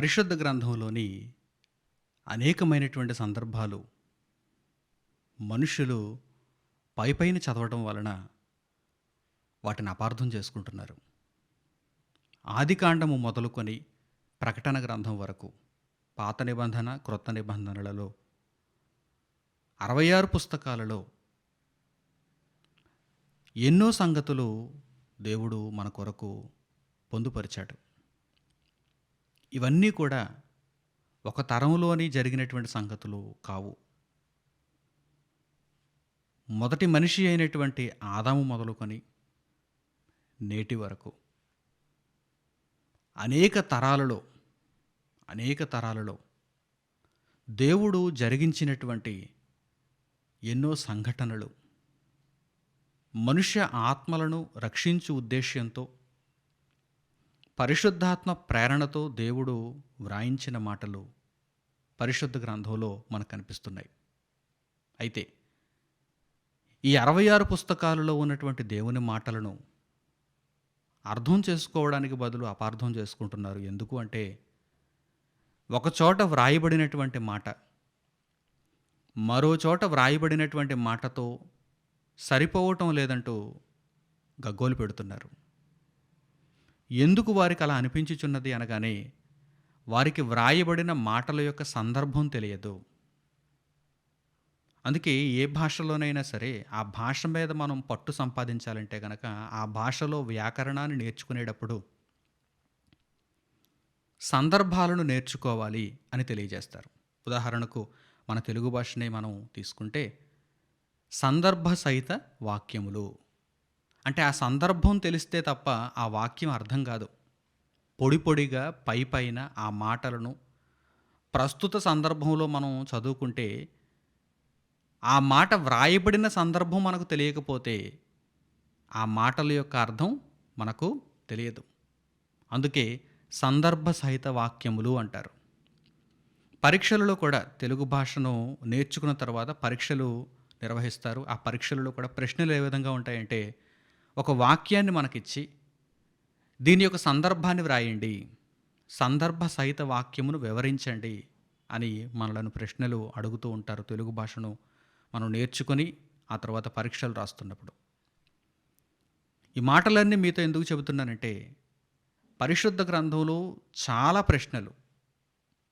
పరిశుద్ధ గ్రంథంలోని అనేకమైనటువంటి సందర్భాలు మనుషులు పైపైన చదవడం వలన వాటిని అపార్థం చేసుకుంటున్నారు. ఆదికాండము మొదలుకొని ప్రకటన గ్రంథం వరకు పాత నిబంధన, క్రొత్త నిబంధనలలో 66 పుస్తకాలలో ఎన్నో సంగతులు దేవుడు మన కొరకు పొందుపరిచాడు. ఇవన్నీ కూడా ఒక తరంలోని జరిగినటువంటి సంగతులు కావు. మొదటి మనిషి అయినటువంటి ఆదాము మొదలుకొని నేటి వరకు అనేక తరాలలో దేవుడు జరిగించినటువంటి ఎన్నో సంఘటనలు మనుష్య ఆత్మలను రక్షించు ఉద్దేశ్యంతో పరిశుద్ధాత్మ ప్రేరణతో దేవుడు వ్రాయించిన మాటలు పరిశుద్ధ గ్రంథంలో మనకు కనిపిస్తున్నాయి. అయితే ఈ 66 పుస్తకాలలో ఉన్నటువంటి దేవుని మాటలను అర్థం చేసుకోవడానికి బదులు అపార్థం చేసుకుంటున్నారు. ఎందుకు అంటే ఒకచోట వ్రాయబడినటువంటి మాట మరో చోట వ్రాయబడినటువంటి మాటతో సరిపోవటం లేదంటూ గగ్గోలు పెడుతున్నారు. ఎందుకు వారికి అలా అనిపించుచున్నది అనగానే వారికి వ్రాయబడిన మాటల యొక్క సందర్భం తెలియదు. అందుకే ఏ భాషలోనైనా సరే ఆ భాష మీద మనం పట్టు సంపాదించాలంటే గనక ఆ భాషలో వ్యాకరణాన్ని నేర్చుకునేటప్పుడు సందర్భాలను నేర్చుకోవాలి అని తెలియజేస్తారు. ఉదాహరణకు మన తెలుగు భాషనే మనం తీసుకుంటే సందర్భ సహిత వాక్యములు అంటే ఆ సందర్భం తెలిస్తే తప్ప ఆ వాక్యం అర్థం కాదు. పొడి పొడిగా పైన ఆ మాటలను ప్రస్తుత సందర్భంలో మనం చదువుకుంటే ఆ మాట వ్రాయబడిన సందర్భం మనకు తెలియకపోతే ఆ మాటల యొక్క అర్థం మనకు తెలియదు. అందుకే సందర్భ సహిత వాక్యములు అంటారు. పరీక్షలలో కూడా తెలుగు భాషను నేర్చుకున్న తర్వాత పరీక్షలు నిర్వహిస్తారు. ఆ పరీక్షలలో కూడా ప్రశ్నలు ఏ విధంగా ఉంటాయంటే ఒక వాక్యాన్ని మనకిచ్చి దీని యొక్క సందర్భాన్ని వ్రాయండి, సందర్భ సహిత వాక్యమును వివరించండి అని మనలను ప్రశ్నలు అడుగుతూ ఉంటారు. తెలుగు భాషను మనం నేర్చుకొని ఆ తర్వాత పరీక్షలు రాస్తున్నప్పుడు ఈ మాటలన్నీ మీతో ఎందుకు చెబుతున్నానంటే పరిశుద్ధ గ్రంథంలో చాలా ప్రశ్నలు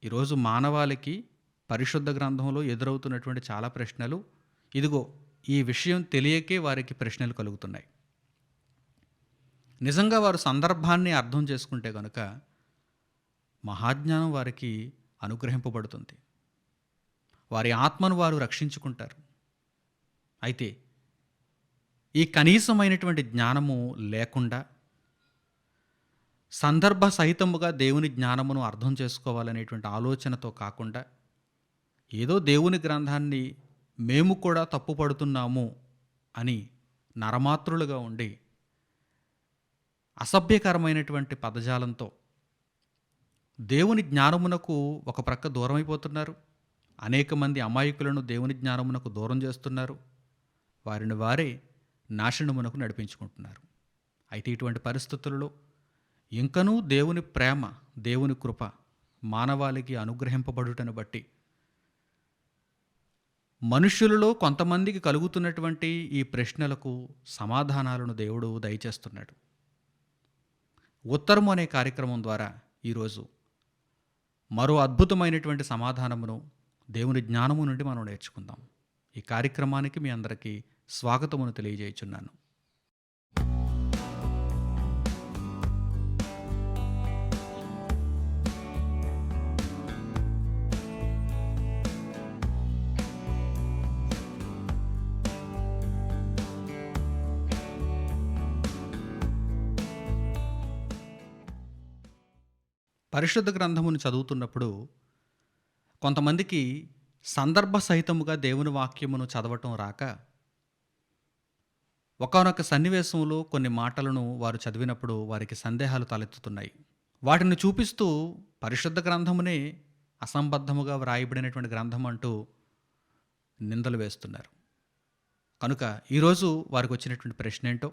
ఈరోజు మానవాళికి పరిశుద్ధ గ్రంథంలో ఎదురవుతున్నటువంటి చాలా ప్రశ్నలు ఇదిగో ఈ విషయం తెలియకే వారికి ప్రశ్నలు కలుగుతున్నాయి. నిజంగా వారు సందర్భాన్ని అర్థం చేసుకుంటే కనుక మహాజ్ఞానం వారికి అనుగ్రహింపబడుతుంది. వారి ఆత్మను వారు రక్షించుకుంటారు. అయితే ఈ కనీసమైనటువంటి జ్ఞానము లేకుండా సందర్భ సహితముగా దేవుని జ్ఞానమును అర్థం చేసుకోవాలనేటువంటి ఆలోచనతో కాకుండా ఏదో దేవుని గ్రంథాన్ని మేము కూడా తప్పుపడుతున్నాము అని నరమాత్రులుగా ఉండి అసభ్యకరమైనటువంటి పదజాలంతో దేవుని జ్ఞానమునకు ఒక ప్రక్క దూరమైపోతున్నారు. అనేక మంది అమాయకులను దేవుని జ్ఞానమునకు దూరం చేస్తున్నారు. వారిని వారే నాశనమునకు నడిపించుకుంటున్నారు. అయితే ఇటువంటి పరిస్థితులలో ఇంకనూ దేవుని ప్రేమ, దేవుని కృప మానవాళికి అనుగ్రహింపబడుటను బట్టి మనుష్యులలో కొంతమందికి కలుగుతున్నటువంటి ఈ ప్రశ్నలకు సమాధానాలను దేవుడు దయచేస్తున్నాడు. ఉత్తరము అనే కార్యక్రమం ద్వారా ఈరోజు మరో అద్భుతమైనటువంటి సమాధానమును దేవుని జ్ఞానము నుండి మనం నేర్చుకుందాం. ఈ కార్యక్రమానికి మీ అందరికీ స్వాగతమును తెలియజేయుచున్నాను. పరిశుద్ధ గ్రంథమును చదువుతున్నప్పుడు కొంతమందికి సందర్భ సహితముగా దేవుని వాక్యమును చదవటం రాక ఒకానొక సన్నివేశంలో కొన్ని మాటలను వారు చదివినప్పుడు వారికి సందేహాలు తలెత్తుతున్నాయి. వాటిని చూపిస్తూ పరిశుద్ధ గ్రంథమునే అసంబద్ధముగా వ్రాయబడినటువంటి గ్రంథం అంటూ నిందలు వేస్తున్నారు. కనుక ఈరోజు వారికి వచ్చినటువంటి ప్రశ్న ఏంటో,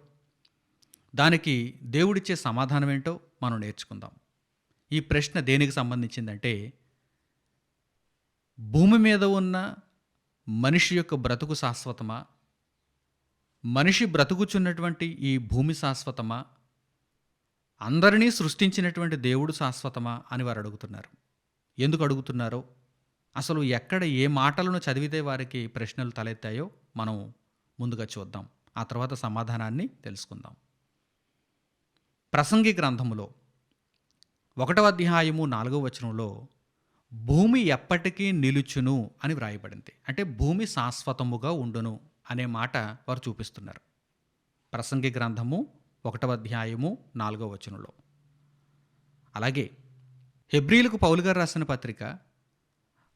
దానికి దేవుడిచ్చే సమాధానం ఏంటో మనం నేర్చుకుందాం. ఈ ప్రశ్న దేనికి సంబంధించిందంటే, భూమి మీద ఉన్న మనిషి యొక్క బ్రతుకు శాశ్వతమా? మనిషి బ్రతుకుచున్నటువంటి ఈ భూమి శాశ్వతమా? అందరినీ సృష్టించినటువంటి దేవుడు శాశ్వతమా అని వారు అడుగుతున్నారు. ఎందుకు అడుగుతున్నారో, అసలు ఎక్కడ ఏ మాటలను చదివితే వారికి ప్రశ్నలు తలెత్తాయో మనం ముందుగా చూద్దాం. ఆ తర్వాత సమాధానాన్ని తెలుసుకుందాం. ప్రసంగి గ్రంథములో 1వ అధ్యాయము 4వ వచనంలో భూమి ఎప్పటికీ నిలుచును అని వ్రాయబడింది. అంటే భూమి శాశ్వతముగా ఉండును అనే మాట వారు చూపిస్తున్నారు. ప్రసంగి గ్రంథము 1వ అధ్యాయము 4వ వచనంలో. అలాగే హెబ్రీలకు పౌలు గారు రాసిన పత్రిక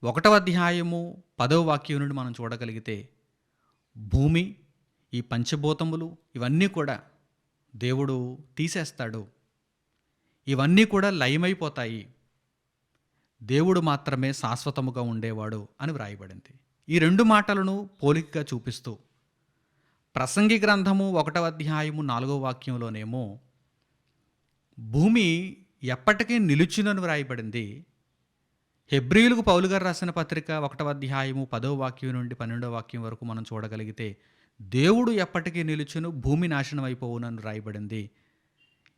1వ అధ్యాయము 10వ వాక్యం నుండి మనం చూడగలిగితే, భూమి, ఈ పంచభూతములు ఇవన్నీ కూడా దేవుడు తీసేస్తాడు, ఇవన్నీ కూడా లయమైపోతాయి, దేవుడు మాత్రమే శాశ్వతముగా ఉండేవాడు అని వ్రాయబడింది. ఈ రెండు మాటలను పోలికగా చూపిస్తూ ప్రసంగి గ్రంథము 1వ అధ్యాయము 4వ వాక్యంలోనేమో భూమి ఎప్పటికీ నిలుచునని వ్రాయబడింది. హెబ్రీయులకు పౌలు గారు రాసిన పత్రిక 1వ అధ్యాయము 10వ వాక్యం నుండి 12వ వాక్యం వరకు మనం చూడగలిగితే, దేవుడు ఎప్పటికీ నిలుచును, భూమి నాశనం అయిపోవునని వ్రాయబడింది.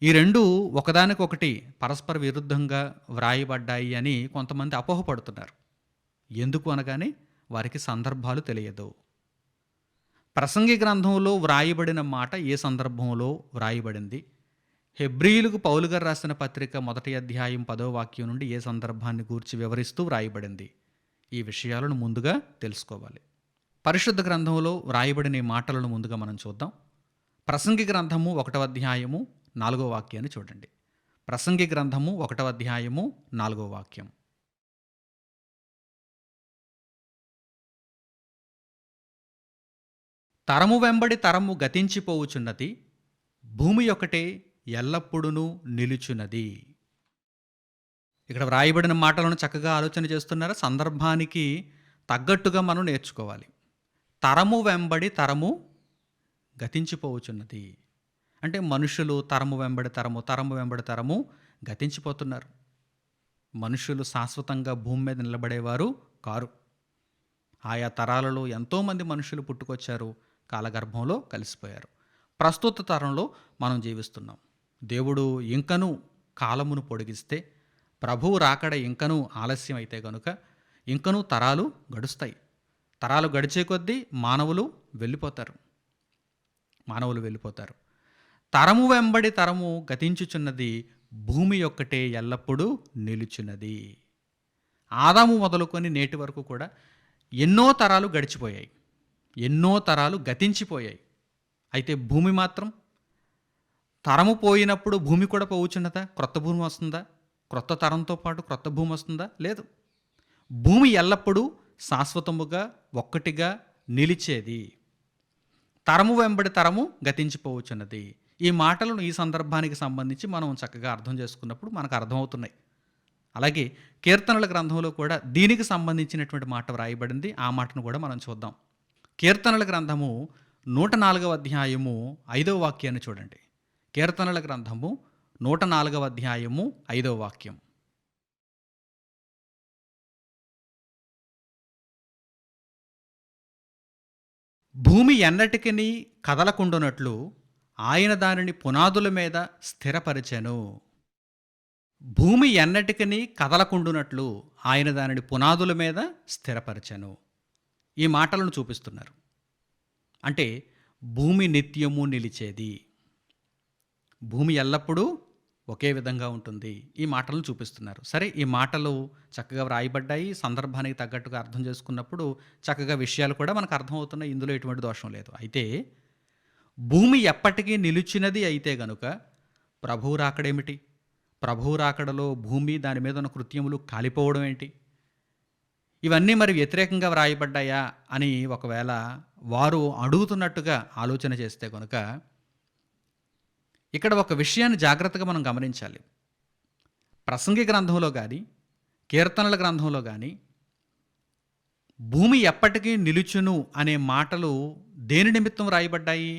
ఈ రెండు ఒకదానికొకటి పరస్పర విరుద్ధంగా వ్రాయబడ్డాయి అని కొంతమంది అపోహపడుతున్నారు. ఎందుకు అనగానే వారికి సందర్భాలు తెలియదు. ప్రసంగి గ్రంథంలో వ్రాయబడిన మాట ఏ సందర్భంలో వ్రాయబడింది, హెబ్రీయులకు పౌలు గారు రాసిన పత్రిక 1వ అధ్యాయం 10వ వాక్యం నుండి ఏ సందర్భాన్ని గూర్చి వివరిస్తూ వ్రాయబడింది, ఈ విషయాలను ముందుగా తెలుసుకోవాలి. పరిశుద్ధ గ్రంథంలో వ్రాయబడిన ఈ మాటలను ముందుగా మనం చూద్దాం. ప్రసంగి గ్రంథము 1వ అధ్యాయము 4వ వాక్యాన్ని చూడండి. ప్రసంగి గ్రంథము 1వ అధ్యాయము 4వ వాక్యం. తరము వెంబడి తరము గతించిపోవుచున్నది, భూమి ఒకటే ఎల్లప్పుడూ నిలుచున్నది. ఇక్కడ వ్రాయబడిన మాటలను చక్కగా ఆలోచన చేస్తున్నారా? సందర్భానికి తగ్గట్టుగా మనం నేర్చుకోవాలి. తరము వెంబడి తరము గతించిపోవచ్చున్నది అంటే మనుషులు తరము వెంబడి తరము గతించిపోతున్నారు. మనుషులు శాశ్వతంగా భూమి మీద నిలబడేవారు కారు. ఆయా తరాలలో ఎంతోమంది మనుషులు పుట్టుకొచ్చారు, కాలగర్భంలో కలిసిపోయారు. ప్రస్తుత తరంలో మనం జీవిస్తున్నాం. దేవుడు ఇంకనూ కాలమును పొడిగిస్తే, ప్రభువు రాకడ ఇంకనూ ఆలస్యం అయితే కనుక ఇంకనూ తరాలు గడుస్తాయి. తరాలు గడిచే కొద్దీ మానవులు వెళ్ళిపోతారు. తరము వెంబడి తరము గతించుచున్నది, భూమి ఒక్కటే ఎల్లప్పుడూ నిలుచున్నది. ఆదాము మొదలుకొని నేటి వరకు కూడా ఎన్నో తరాలు గడిచిపోయాయి, ఎన్నో తరాలు గతించిపోయాయి. అయితే భూమి మాత్రం, తరము పోయినప్పుడు భూమి కూడా పోవుచున్నదా? క్రొత్త భూమి వస్తుందా? క్రొత్త తరంతో పాటు క్రొత్త భూమి వస్తుందా? లేదు. భూమి ఎల్లప్పుడూ శాశ్వతముగా ఒక్కటిగా నిలిచేది. తరము వెంబడి తరము గతించిపోవచ్చున్నది. ఈ మాటలను ఈ సందర్భానికి సంబంధించి మనం చక్కగా అర్థం చేసుకున్నప్పుడు మనకు అర్థమవుతున్నాయి. అలాగే కీర్తనల గ్రంథంలో కూడా దీనికి సంబంధించినటువంటి మాట వ్రాయబడింది. ఆ మాటను కూడా మనం చూద్దాం. కీర్తనల గ్రంథము 104వ అధ్యాయము 5వ వాక్యాన్ని చూడండి. కీర్తనల గ్రంథము 104వ అధ్యాయము 5వ వాక్యం. భూమి ఎన్నటికిని కదలకుండునట్లు ఆయన దానిని పునాదుల మీద స్థిరపరిచెను. భూమి ఎన్నటికిని కదలకుండునట్లు ఆయన దానిని పునాదుల మీద స్థిరపరిచెను. ఈ మాటలను చూపిస్తున్నారు. అంటే భూమి నిత్యము నిలిచేది, భూమి ఎల్లప్పుడూ ఒకే విధంగా ఉంటుంది. ఈ మాటలను చూపిస్తున్నారు. సరే, ఈ మాటలు చక్కగా వ్రాయబడ్డాయి. సందర్భానికి తగ్గట్టుగా అర్థం చేసుకున్నప్పుడు చక్కగా విషయాలు కూడా మనకు అర్థమవుతున్నాయి. ఇందులో ఎటువంటి దోషం లేదు. అయితే భూమి ఎప్పటికీ నిలిచినది అయితే గనుక ప్రభువు రాకడేమిటి? ప్రభువు రాకడలో భూమి, దాని మీద ఉన్న కృత్యములు కాలిపోవడం ఏంటి? ఇవన్నీ మరి వ్యతిరేకంగా వ్రాయబడ్డాయా అని ఒకవేళ వారు అడుగుతున్నట్టుగా ఆలోచన చేస్తే కనుక ఇక్కడ ఒక విషయాన్ని జాగ్రత్తగా మనం గమనించాలి. ప్రసంగి గ్రంథంలో కానీ కీర్తనల గ్రంథంలో కానీ భూమి ఎప్పటికీ నిలుచును అనే మాటలు దేని నిమిత్తం రాయబడ్డాయి?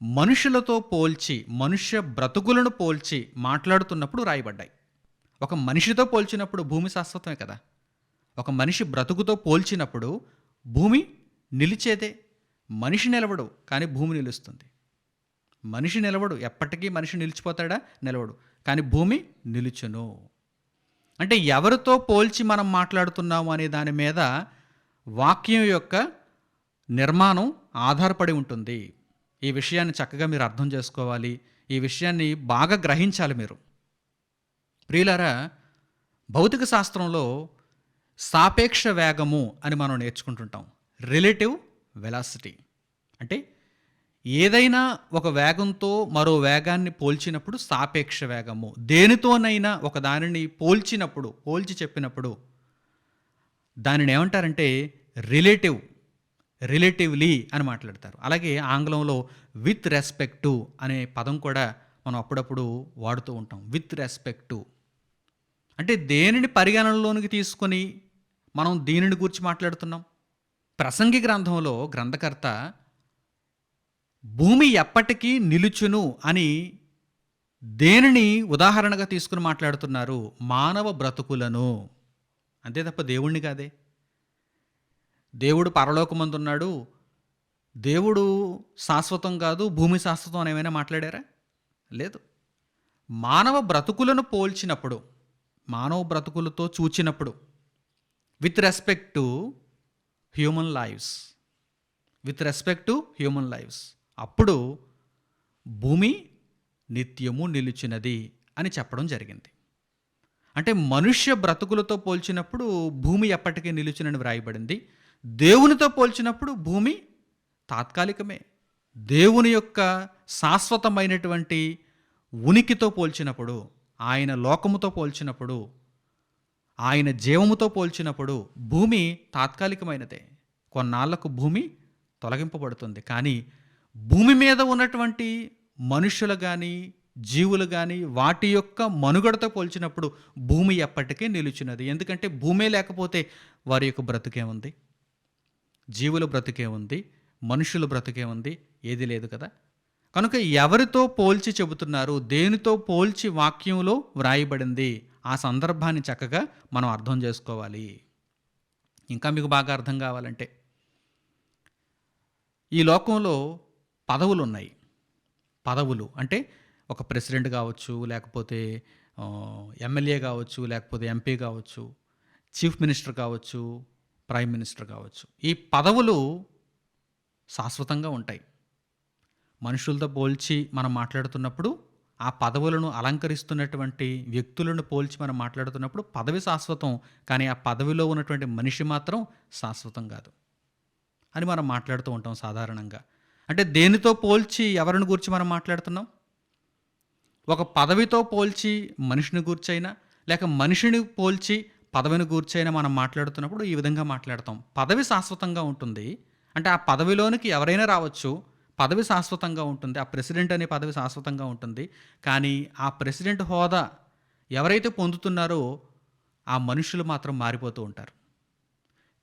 మనుషులతో పోల్చి, మనుష్య బ్రతుకులను పోల్చి మాట్లాడుతున్నప్పుడు రాయబడ్డాయి. ఒక మనిషితో పోల్చినప్పుడు భూమి శాశ్వతమే కదా! ఒక మనిషి బ్రతుకుతో పోల్చినప్పుడు భూమి నిలిచేదే. మనిషి నిలవడు, కానీ భూమి నిలుస్తుంది. మనిషి నిలవడు, ఎప్పటికీ మనిషి నిలిచిపోతాడా? నిలవడు. కానీ భూమి నిలుచును. అంటే ఎవరితో పోల్చి మనం మాట్లాడుతున్నాము అనే దాని మీద వాక్యం యొక్క నిర్మాణం ఆధారపడి ఉంటుంది. ఈ విషయాన్ని చక్కగా మీరు అర్థం చేసుకోవాలి. ఈ విషయాన్ని బాగా గ్రహించాలి మీరు. ప్రియులారా, భౌతిక శాస్త్రంలో సాపేక్ష వేగము అని మనం నేర్చుకుంటుంటాం. రిలేటివ్ వెలాసిటీ అంటే ఏదైనా ఒక వేగంతో మరో వేగాన్ని పోల్చినప్పుడు సాపేక్ష వేగము. దేనితోనైనా ఒక దానిని పోల్చినప్పుడు, పోల్చి చెప్పినప్పుడు దానిని ఏమంటారంటే రిలేటివ్లీ అని మాట్లాడతారు. అలాగే ఆంగ్లంలో విత్ రెస్పెక్ట్ టు అనే పదం కూడా మనం అప్పుడప్పుడు వాడుతూ ఉంటాం. విత్ రెస్పెక్ట్ టు అంటే దేనిని పరిగణనలోనికి తీసుకొని మనం దీనిని గురించి మాట్లాడుతున్నాం. ప్రసంగి గ్రంథంలో గ్రంథకర్త భూమి ఎప్పటికీ నిలుచును అని దేనిని ఉదాహరణగా తీసుకుని మాట్లాడుతున్నారు? మానవ బ్రతుకులను. అంతే తప్ప దేవుణ్ణి కాదే. దేవుడు పరలోకమందున్నాడు, దేవుడు శాశ్వతం కాదు, భూమి శాశ్వతం అని ఏమైనా మాట్లాడారా? లేదు. మానవ బ్రతుకులను పోల్చినప్పుడు, మానవ బ్రతుకులతో చూచినప్పుడు with respect to human lives, with respect to human lives, అప్పుడు భూమి నిత్యము నిలిచినది అని చెప్పడం జరిగింది. అంటే మనుష్య బ్రతుకులతో పోల్చినప్పుడు భూమి ఎప్పటికీ నిలుచునని వ్రాయబడింది. దేవునితో పోల్చినప్పుడు భూమి తాత్కాలికమే. దేవుని యొక్క శాశ్వతమైనటువంటి ఉనికితో పోల్చినప్పుడు, ఆయన లోకముతో పోల్చినప్పుడు, ఆయన జీవముతో పోల్చినప్పుడు భూమి తాత్కాలికమైనదే. కొన్నాళ్లకు భూమి తొలగింపబడుతుంది. కానీ భూమి మీద ఉన్నటువంటి మనుషులు కానీ, జీవులు కానీ, వాటి యొక్క మనుగడతో పోల్చినప్పుడు భూమి ఎప్పటికీ నిలుచున్నది. ఎందుకంటే భూమే లేకపోతే వారి యొక్క బ్రతుకే ఉంది, జీవుల బ్రతుకే ఉంది, మనుషుల బ్రతుకే ఉంది, ఏది లేదు కదా. కనుక ఎవరితో పోల్చి చెబుతున్నారు, దేనితో పోల్చి వాక్యంలో వ్రాయబడింది, ఆ సందర్భాన్ని చక్కగా మనం అర్థం చేసుకోవాలి. ఇంకా మీకు బాగా అర్థం కావాలంటే, ఈ లోకంలో పదవులు ఉన్నాయి. పదవులు అంటే ఒక ప్రెసిడెంట్ కావచ్చు, లేకపోతే ఎమ్మెల్యే కావచ్చు, లేకపోతే ఎంపీ కావచ్చు, చీఫ్ మినిస్టర్ కావచ్చు, ప్రైమ్ మినిస్టర్ కావచ్చు. ఈ పదవులు శాశ్వతంగా ఉంటాయి. మనుషులతో పోల్చి మనం మాట్లాడుతున్నప్పుడు, ఆ పదవులను అలంకరిస్తున్నటువంటి వ్యక్తులను పోల్చి మనం మాట్లాడుతున్నప్పుడు పదవి శాశ్వతం, కానీ ఆ పదవిలో ఉన్నటువంటి మనిషి మాత్రం శాశ్వతం కాదు అని మనం మాట్లాడుతూ ఉంటాం సాధారణంగా. అంటే దేనితో పోల్చి ఎవరిని గురించి మనం మాట్లాడుతున్నాం? ఒక పదవితో పోల్చి మనిషిని గూర్చైనా, లేక మనిషిని పోల్చి పదవిని గూర్చైనా మనం మాట్లాడుతున్నప్పుడు ఈ విధంగా మాట్లాడతాం. పదవి శాశ్వతంగా ఉంటుంది, అంటే ఆ పదవిలోనికి ఎవరైనా రావచ్చు, పదవి శాశ్వతంగా ఉంటుంది. ఆ ప్రెసిడెంట్ అనే పదవి శాశ్వతంగా ఉంటుంది. కానీ ఆ ప్రెసిడెంట్ హోదా ఎవరైతే పొందుతున్నారో ఆ మనుషులు మాత్రం మారిపోతూ ఉంటారు.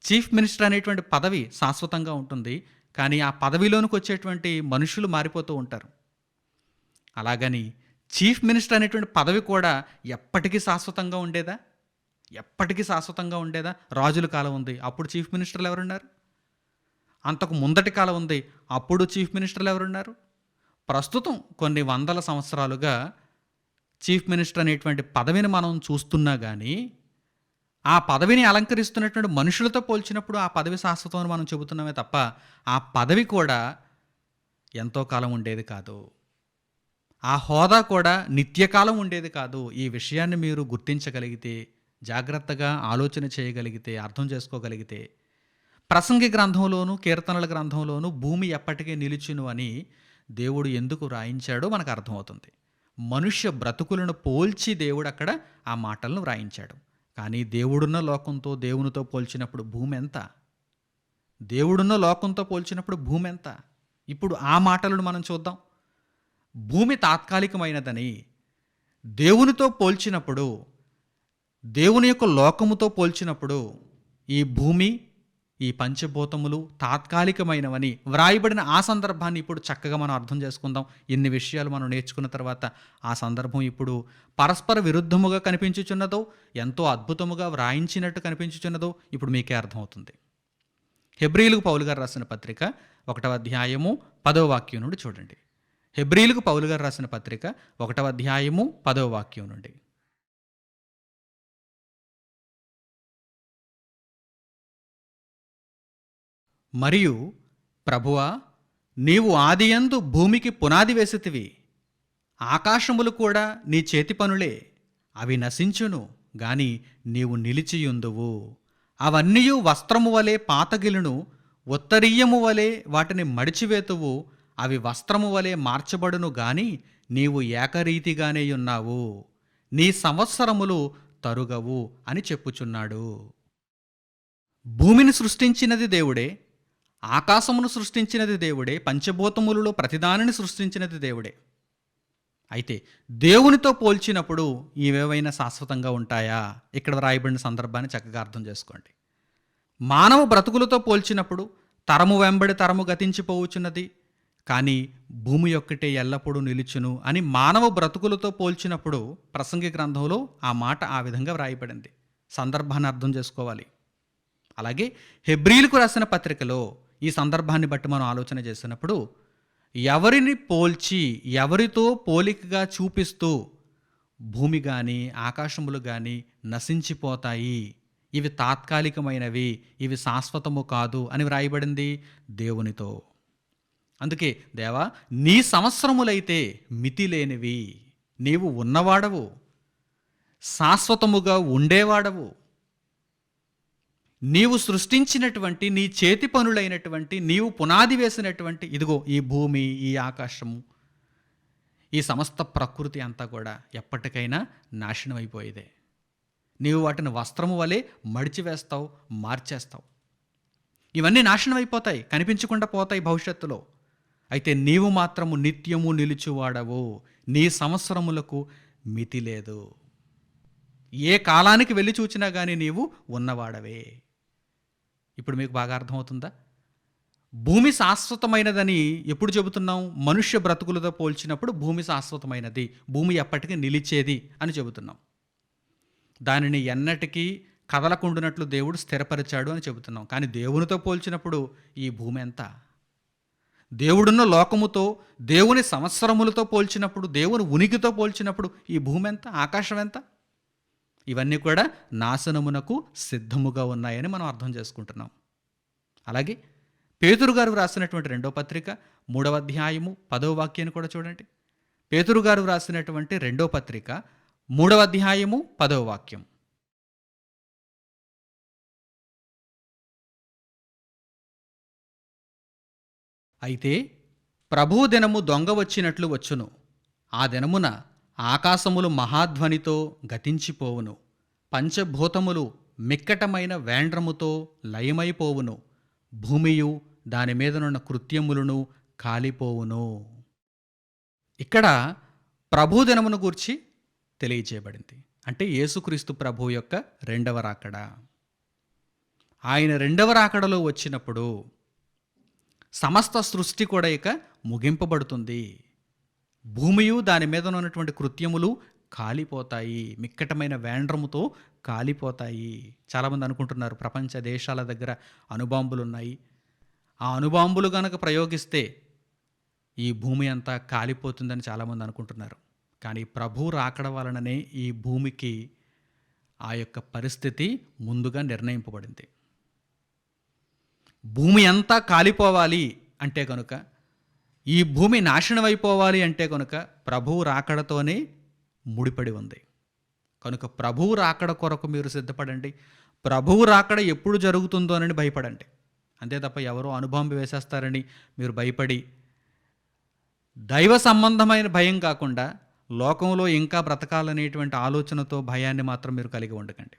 చీఫ్ మినిస్టర్ అనేటువంటి పదవి శాశ్వతంగా ఉంటుంది, కానీ ఆ పదవిలోనికి వచ్చేటువంటి మనుషులు మారిపోతూ ఉంటారు. అలాగని చీఫ్ మినిస్టర్ అనేటువంటి పదవి కూడా ఎప్పటికీ శాశ్వతంగా ఉండేదా? ఎప్పటికీ శాశ్వతంగా ఉండేదా? రాజుల కాలం ఉంది, అప్పుడు చీఫ్ మినిస్టర్లు ఎవరున్నారు? అంతకు ముందటి కాలం ఉంది, అప్పుడు చీఫ్ మినిస్టర్లు ఎవరున్నారు? ప్రస్తుతం కొన్ని వందల సంవత్సరాలుగా చీఫ్ మినిస్టర్ అనేటువంటి పదవిని మనం చూస్తున్నా కానీ, ఆ పదవిని అలంకరిస్తున్నటువంటి మనుషులతో పోల్చినప్పుడు ఆ పదవి శాశ్వతం అని మనం చెబుతున్నామే తప్ప, ఆ పదవి కూడా ఎంతో కాలం ఉండేది కాదు. ఆ హోదా కూడా నిత్యకాలం ఉండేది కాదు. ఈ విషయాన్ని మీరు గుర్తించగలిగితే, జాగ్రత్తగా ఆలోచన చేయగలిగితే, అర్థం చేసుకోగలిగితే, ప్రసంగి గ్రంథంలోను, కీర్తనల గ్రంథంలోను భూమి ఎప్పటికీ నిలుచును అని దేవుడు ఎందుకు వ్రాయించాడో మనకు అర్థమవుతుంది. మనుష్య బ్రతుకులను పోల్చి దేవుడు అక్కడ ఆ మాటలను వ్రాయించాడు. కానీ దేవుడున్న లోకంతో, దేవునితో పోల్చినప్పుడు భూమి ఎంత? దేవుడున్న లోకంతో పోల్చినప్పుడు భూమి ఎంత? ఇప్పుడు ఆ మాటలను మనం చూద్దాం. భూమి తాత్కాలికమైనదని దేవునితో పోల్చినప్పుడు, దేవుని యొక్క లోకముతో పోల్చినప్పుడు ఈ భూమి, ఈ పంచభూతములు తాత్కాలికమైనవని వ్రాయబడిన ఆ సందర్భాన్ని ఇప్పుడు చక్కగా మనం అర్థం చేసుకుందాం. ఇన్ని విషయాలు మనం నేర్చుకున్న తర్వాత ఆ సందర్భం ఇప్పుడు పరస్పర విరుద్ధముగా కనిపించుచున్నదో, ఎంతో అద్భుతముగా వ్రాయించినట్టు కనిపించుచున్నదో ఇప్పుడు మీకే అర్థమవుతుంది. హెబ్రీయులకు పౌలు గారు రాసిన పత్రిక 1వ అధ్యాయము 10వ వాక్యం నుండి చూడండి. హెబ్రీయులకు పౌలు గారు రాసిన పత్రిక 1వ అధ్యాయము 10వ వాక్యం నుండి. మరియు ప్రభువా, నీవు ఆదియందు భూమికి పునాది వేసితివి, ఆకాశములు కూడా నీ చేతి పనులే, అవి నశించును గాని నీవు నిలిచియుందువు. అవన్నీయు వస్త్రము వలె పాతగిలును, ఉత్తరీయము వలె వాటిని మడిచివేతువు, అవి వస్త్రము వలె మార్చబడును గాని నీవు ఏకరీతిగానే ఉన్నావు, నీ సంవత్సరములు తరుగవు అని చెప్పుచున్నాడు. భూమిని సృష్టించినది దేవుడే, ఆకాశమును సృష్టించినది దేవుడే, పంచభూతములలో ప్రతిదానిని సృష్టించినది దేవుడే. అయితే దేవునితో పోల్చినప్పుడు ఇవేవైనా శాశ్వతంగా ఉంటాయా? ఇక్కడ వ్రాయబడిన సందర్భాన్ని చక్కగా అర్థం చేసుకోండి. మానవ బ్రతుకులతో పోల్చినప్పుడు తరము వెంబడి తరము గతించిపోవచ్చున్నది, కానీ భూమి ఒక్కటే ఎల్లప్పుడూ నిలుచును అని మానవ బ్రతుకులతో పోల్చినప్పుడు ప్రసంగి గ్రంథంలో ఆ మాట ఆ విధంగా వ్రాయబడింది. సందర్భాన్ని అర్థం చేసుకోవాలి. అలాగే హెబ్రీయులకు రాసిన పత్రికలో ఈ సందర్భాన్ని బట్టి మనం ఆలోచన చేసినప్పుడు ఎవరిని పోల్చి ఎవరితో పోలికగా చూపిస్తూ భూమి కానీ ఆకాశములు కానీ నశించిపోతాయి, ఇవి తాత్కాలికమైనవి, ఇవి శాశ్వతము కాదు అని వ్రాయబడింది దేవునితో. అందుకే దేవా, నీ సంవత్సరములైతే మితి లేనివి, నీవు ఉన్నవాడవు, శాశ్వతముగా ఉండేవాడవు, నీవు సృష్టించినటువంటి నీ చేతి పనులైనటువంటి నీవు పునాది వేసినటువంటి ఇదిగో ఈ భూమి, ఈ ఆకాశము, ఈ సమస్త ప్రకృతి అంతా కూడా ఎప్పటికైనా నాశనం అయిపోయేదే. నీవు వాటిని వస్త్రము వలె మడిచివేస్తావు, మార్చేస్తావు. ఇవన్నీ నాశనం అయిపోతాయి, కనిపించకుండా పోతాయి భవిష్యత్తులో. అయితే నీవు మాత్రము నిత్యము నిలుచువాడవు, నీ సంవత్సరములకు మితి లేదు. ఏ కాలానికి వెళ్ళి చూచినా కానీ నీవు ఉన్నవాడవే. ఇప్పుడు మీకు బాగా అర్థమవుతుందా? భూమి శాశ్వతమైనదని ఎప్పుడు చెబుతున్నాం? మనుష్య బ్రతుకులతో పోల్చినప్పుడు భూమి శాశ్వతమైనది, భూమి ఎప్పటికీ నిలిచేది అని చెబుతున్నాం. దానిని ఎన్నటికీ కదలకుండునట్లు దేవుడు స్థిరపరిచాడు అని చెబుతున్నాం. కానీ దేవునితో పోల్చినప్పుడు ఈ భూమి ఎంత? దేవుడున్న లోకముతో, దేవుని సంవత్సరములతో పోల్చినప్పుడు, దేవుని ఉనికితో పోల్చినప్పుడు ఈ భూమి ఎంత, ఆకాశం ఎంత? ఇవన్నీ కూడా నాశనమునకు సిద్ధముగా ఉన్నాయని మనం అర్థం చేసుకుంటున్నాం. అలాగే పేతురు గారు వ్రాసినటువంటి 2వ పత్రిక 3వ అధ్యాయము 10వ వాక్యాన్ని కూడా చూడండి. పేతురు గారు వ్రాసినటువంటి 2వ పత్రిక 3వ అధ్యాయము 10వ వాక్యం. అయితే ప్రభువు దినము దొంగ వచ్చినట్లు వచ్చును, ఆ దినమున ఆకాశములు మహాధ్వనితో గతించిపోవును, పంచభూతములు మిక్కటమైన వేండ్రముతో లయమైపోవును, భూమియు దాని మీదనున్న కృత్యములను కాలిపోవును. ఇక్కడ ప్రభు దినమును గూర్చి తెలియచేయబడింది. అంటే యేసుక్రీస్తు ప్రభు యొక్క 2వ రాకడ. ఆయన 2వ రాకడలో వచ్చినప్పుడు సమస్త సృష్టి కూడా ఇక ముగింపబడుతుంది. భూమియు దాని మీద ఉన్నటువంటి కృత్యములు కాలిపోతాయి, మిక్కటమైన వేండ్రముతో కాలిపోతాయి. చాలామంది అనుకుంటున్నారు ప్రపంచ దేశాల దగ్గర అణుబాంబులు ఉన్నాయి, ఆ అణుబాంబులు గనక ప్రయోగిస్తే ఈ భూమి అంతా కాలిపోతుందని చాలామంది అనుకుంటున్నారు. కానీ ప్రభు రాకడ వలననే ఈ భూమికి ఆ యొక్క పరిస్థితి ముందుగా నిర్ణయింపబడింది. భూమి అంతా కాలిపోవాలి అంటే కనుక, ఈ భూమి నాశనం అయిపోవాలి అంటే కనుక ప్రభువు రాకడతోనే ముడిపడి ఉంది. కనుక ప్రభువు రాకడ కొరకు మీరు సిద్ధపడండి. ప్రభువు రాకడ ఎప్పుడు జరుగుతుందోనని భయపడండి. అంతే తప్ప ఎవరో అణుబాంబు వేసేస్తారని మీరు భయపడి, దైవ సంబంధమైన భయం కాకుండా లోకంలో ఇంకా బ్రతకాలనేటువంటి ఆలోచనతో భయాన్ని మాత్రం మీరు కలిగి ఉండకండి.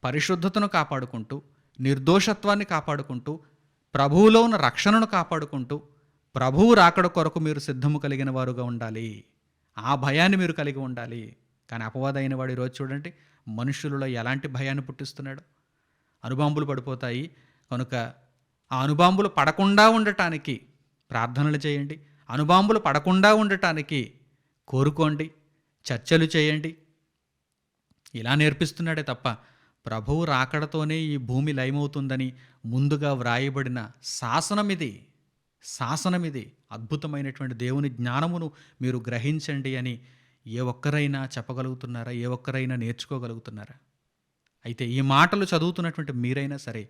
పరిశుద్ధతను కాపాడుకుంటూ, నిర్దోషత్వాన్ని కాపాడుకుంటూ, ప్రభువులో ఉన్న రక్షణను కాపాడుకుంటూ, ప్రభువు రాకడ కొరకు మీరు సిద్ధము కలిగిన వారుగా ఉండాలి. ఆ భయాన్ని మీరు కలిగి ఉండాలి. కానీ అపవాదైన వాడు ఈరోజు చూడండి మనుషులలో ఎలాంటి భయాన్ని పుట్టిస్తున్నాడు. అణుబాంబులు పడిపోతాయి. కనుక ఆ అణుబాంబులు పడకుండా ఉండటానికి ప్రార్థనలు చేయండి. అణుబాంబులు పడకుండా ఉండటానికి కోరుకోండి, చర్చలు చేయండి. ఇలా నేర్పిస్తున్నాడే తప్ప ప్రభువు రాకడతోనే ఈ భూమి లయమవుతుందని ముందుగా వ్రాయబడిన శాసనమిది. అద్భుతమైనటువంటి దేవుని జ్ఞానమును మీరు గ్రహించండి అని ఏ ఒక్కరైనా చెప్పగలుగుతున్నారా? ఏ ఒక్కరైనా నేర్చుకోగలుగుతున్నారా? అయితే ఈ మాటలు చదువుతున్నటువంటి మీరైనా సరే,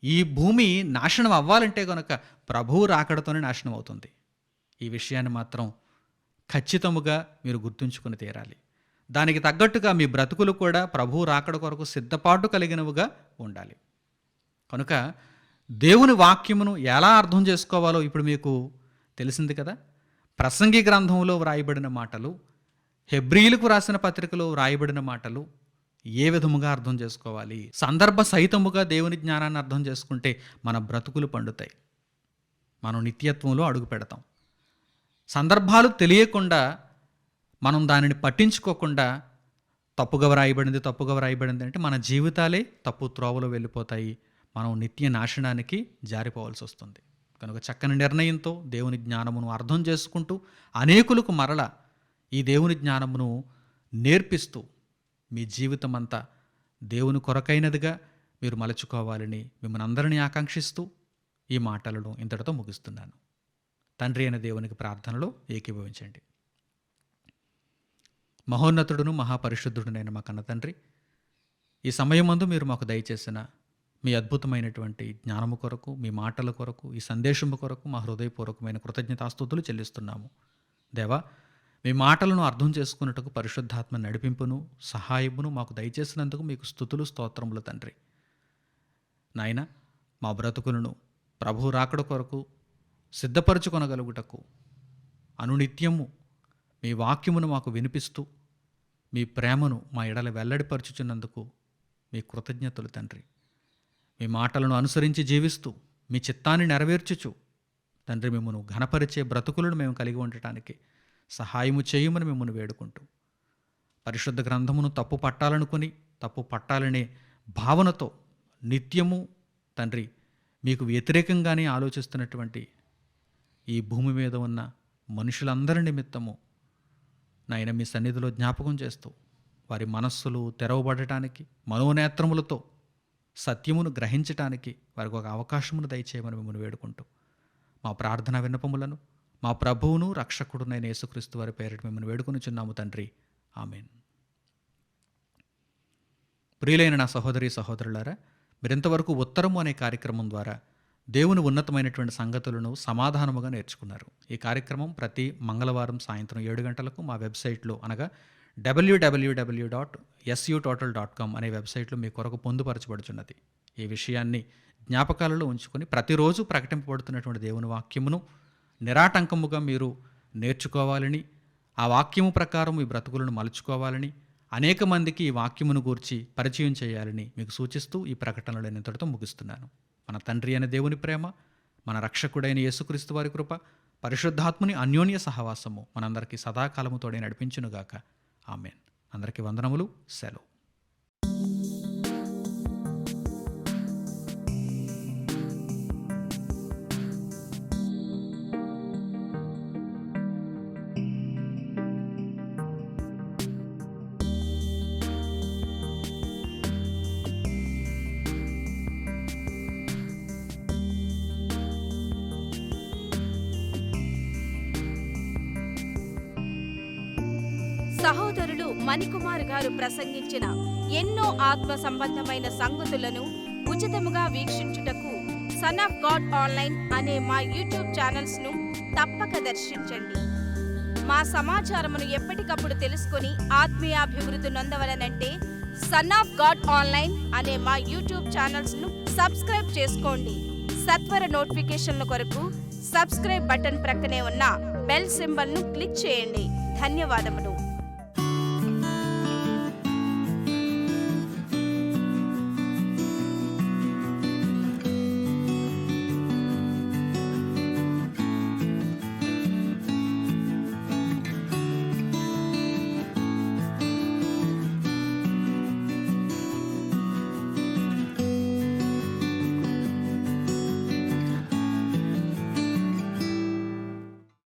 ఈ భూమి నాశనం అవ్వాలంటే కనుక ప్రభువు రాకడతోనే నాశనం అవుతుంది. ఈ విషయాన్ని మాత్రం ఖచ్చితముగా మీరు గుర్తుంచుకుని తీరాలి. దానికి తగ్గట్టుగా మీ బ్రతుకులు కూడా ప్రభువు రాకడ కొరకు సిద్ధపాటు కలిగినవిగా ఉండాలి. కనుక దేవుని వాక్యమును ఎలా అర్థం చేసుకోవాలో ఇప్పుడు మీకు తెలిసింది కదా. ప్రసంగి గ్రంథంలో వ్రాయబడిన మాటలు, హెబ్రీయులకు రాసిన పత్రికలో వ్రాయబడిన మాటలు ఏ విధముగా అర్థం చేసుకోవాలి, సందర్భ సహితముగా దేవుని జ్ఞానాన్ని అర్థం చేసుకుంటే మన బ్రతుకులు పండుతాయి, మనం నిత్యత్వంలో అడుగు పెడతాం. సందర్భాలు తెలియకుండా మనం దానిని పట్టించుకోకుండా తప్పుగా వ్రాయబడింది అంటే మన జీవితాలే తప్పు త్రోవలో వెళ్ళిపోతాయి. మనం నిత్య నాశనానికి జారిపోవాల్సి వస్తుంది. కనుక చక్కని నిర్ణయంతో దేవుని జ్ఞానమును అర్థం చేసుకుంటూ అనేకులకు మరల ఈ దేవుని జ్ఞానమును నేర్పిస్తూ మీ జీవితం అంతా దేవుని కొరకైనదిగా మీరు మలుచుకోవాలని మిమ్మల్ని అందరినీ ఆకాంక్షిస్తూ ఈ మాటలను ఇంతటితో ముగిస్తున్నాను. తండ్రి అయిన దేవునికి ప్రార్థనలో ఏకీభవించండి. మహోన్నతుడును మహాపరిశుద్ధుడునైన మా కన్న తండ్రి, ఈ సమయమందు మీరు మాకు దయచేసిన మీ అద్భుతమైనటువంటి జ్ఞానము కొరకు, మీ మాటల కొరకు, ఈ సందేశము కొరకు మా హృదయపూర్వకమైన కృతజ్ఞతాస్తుతులు చెల్లిస్తున్నాము. దేవా, మీ మాటలను అర్థం చేసుకున్నట్టుకు పరిశుద్ధాత్మ నడిపింపును, సహాయమును మాకు దయచేసినందుకు మీకు స్తుతులు, స్తోత్రములు తండ్రి. నాయన, మా బ్రతుకులను ప్రభువు రాకడ కొరకు సిద్ధపరచుకొనగలుగుటకు అనునిత్యము మీ వాక్యమును మాకు వినిపిస్తూ మీ ప్రేమను మా ఎడల వెల్లడిపరచుచున్నందుకు మీ కృతజ్ఞతలు తండ్రి. మీ మాటలను అనుసరించి జీవిస్తూ మీ చిత్తాన్ని నెరవేర్చుచు తండ్రి మిమ్మను ఘనపరిచే బ్రతుకులను మేము కలిగి ఉండటానికి సహాయము చేయమని మిమ్మల్ని వేడుకుంటూ, పరిశుద్ధ గ్రంథమును తప్పు పట్టాలనే భావనతో నిత్యము తండ్రి మీకు వ్యతిరేకంగానే ఆలోచిస్తున్నటువంటి ఈ భూమి మీద ఉన్న మనుషులందరి నిమిత్తము నాయన మీ సన్నిధిలో జ్ఞాపకం చేస్తూ వారి మనస్సులు తెరవబడటానికి, మనోనేత్రములతో సత్యమును గ్రహించటానికి వారికి ఒక అవకాశమును దయచేయమని మిమ్మల్ని వేడుకుంటూ మా ప్రార్థనా విన్నపములను మా ప్రభువును రక్షకుడునైన యేసుక్రీస్తు వారి పేరిట మిమ్మల్ని వేడుకొనుచున్నాము తండ్రి. ఆమేన్. ప్రియులైన నా సహోదరి సహోదరులారా, మీరింతవరకు ఉత్తరము అనే కార్యక్రమం ద్వారా దేవుని ఉన్నతమైనటువంటి సంగతులను సమాధానముగా నేర్చుకున్నారు. ఈ కార్యక్రమం ప్రతి మంగళవారం సాయంత్రం 7 గంటలకు మా వెబ్సైట్లో అనగా www.sutotal.com అనే వెబ్సైట్లో మీ కొరకు పొందుపరచబడుచున్నది. ఈ విషయాన్ని జ్ఞాపకాలలో ఉంచుకొని ప్రతిరోజు ప్రకటింపబడుతున్నటువంటి దేవుని వాక్యమును నిరాటంకముగా మీరు నేర్చుకోవాలని, ఆ వాక్యము ప్రకారం మీ బ్రతుకులను మలుచుకోవాలని, అనేక మందికి ఈ వాక్యమును గూర్చి పరిచయం చేయాలని మీకు సూచిస్తూ ఈ ప్రకటనలు ఇంతటితో ముగిస్తున్నాను. మన తండ్రి అయిన దేవుని ప్రేమ, మన రక్షకుడైన యేసుక్రీస్తు వారి కృప, పరిశుద్ధాత్ముని అన్యోన్య సహవాసము మనందరికీ సదాకాలము తోడే నడిపించునుగాక. ఆమేన్. అందరికీ వందనములు. సెలవు. సహోదరులు మణికుమార్ గారు ప్రసంగించిన ఎన్నో ఆత్మ సంబంధమైన సంగతులను ఉచితముగా వీక్షించుటకు సన్ ఆఫ్ గాడ్ ఆన్లైన్ అనే మా యూట్యూబ్ ఛానల్స్ ను తప్పక దర్శించండి. మా సమాచారమును ఎప్పటికప్పుడు తెలుసుకొని ఆత్మీయాభివృద్ధి నొందవలనంటే సన్ ఆఫ్ గాడ్ ఆన్లైన్ అనే మా యూట్యూబ్ ఛానల్స్ ను సబ్స్క్రైబ్ చేసుకోండి. సత్వర నోటిఫికేషన్ల కొరకు సబ్స్క్రైబ్ బటన్ ప్రక్కనే ఉన్న బెల్ సింబల్ ను క్లిక్ చేయండి. ధన్యవాదములు.